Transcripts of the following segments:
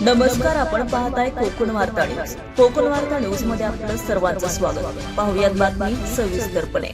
नमस्कार, आपण पाहताय कोकण वार्ता न्यूज. कोकण वार्ता न्यूज मध्ये आपलं सर्वांचं स्वागत. पाहुयात बातमी सविस्तरपणे.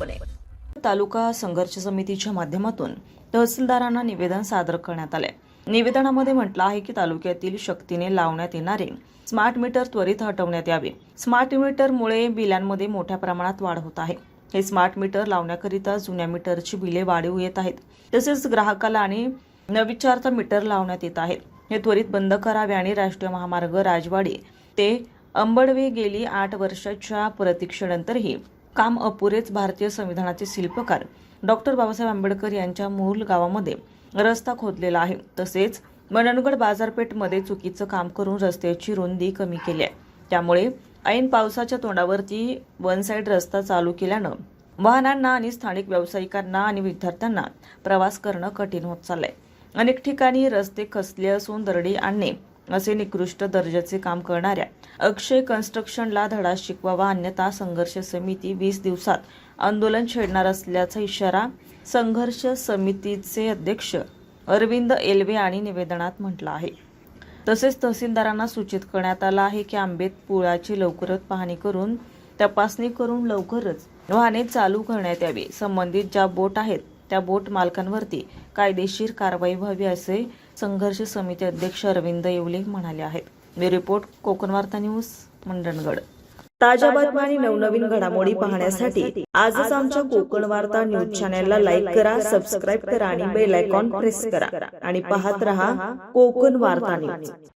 तालुका संघर्ष समितीच्या माध्यमातून तहसीलदारांना निवेदन सादर करण्यात आले. निवेदनामध्ये म्हटलं आहे की तालुक्यातील शक्तीने लावण्यात येणारे स्मार्ट मीटर त्वरित हटवण्यात यावे. स्मार्ट मीटरमुळे बिलांमध्ये मोठ्या प्रमाणात वाढ होत आहे. हे स्मार्ट मीटर लावण्याकरिता जुन्या मीटरची बिले वाढीव येत आहेत. तसेच ग्राहकाला आणि नवीचारता मीटर लावण्यात येत आहेत. हे त्वरित बंद करावे आणि राष्ट्रीय महामार्ग राजवाडी ते अंबडवे गेली 8 वर्षाच्या प्रतीक्षेनंतरही काम अपुरेच. भारतीय संविधानाचे शिल्पकार डॉक्टर बाबासाहेब आंबेडकर यांच्या मूळ गावामध्ये रस्ता खोदलेला आहे. तसेच मननगड बाजारपेठमध्ये चुकीचं काम करून रस्त्याची रुंदी कमी केली आहे. त्यामुळे ऐन पावसाच्या तोंडावरती वन साइड रस्ता चालू केल्यानं वाहनांना आणि स्थानिक व्यावसायिकांना आणि विद्यार्थ्यांना प्रवास करणं कठीण होत चाललंय. अनेक ठिकाणी रस्ते खचले असून दरडी आणणे असे निकृष्ट दर्जाचे काम करणाऱ्या अक्षय कन्स्ट्रक्शनला धडा शिकवावा, अन्यथा संघर्ष समिती 20 दिवसात आंदोलन छेडणार असल्याचा इशारा संघर्ष समितीचे अध्यक्ष अरविंद एलवे आणि निवेदनात म्हटलं आहे. तसेच तहसीलदारांना सूचित करण्यात आलं आहे की आंबेत पुलाची लवकरच पाहणी करून तपासणी करून लवकरच वाहने चालू करण्यात यावी. संबंधित ज्या बोट आहेत त्या बोट मालकांवरती कायदेशीर कारवाई व्हावी असे संघर्ष समिती अध्यक्ष अरविंद येवले म्हणाले आहेत. ब्युरो रिपोर्ट, कोकण वार्ता न्यूज, मंडणगड. ताज्या बातम्या आणि नवनवीन घडामोडी पाहण्यासाठी आजच आमच्या कोकण वार्ता न्यूज चॅनलला लाईक करा, सबस्क्राईब करा आणि बेल आयकॉन प्रेस करा आणि पाहत रहा कोकण वार्ता न्यूज.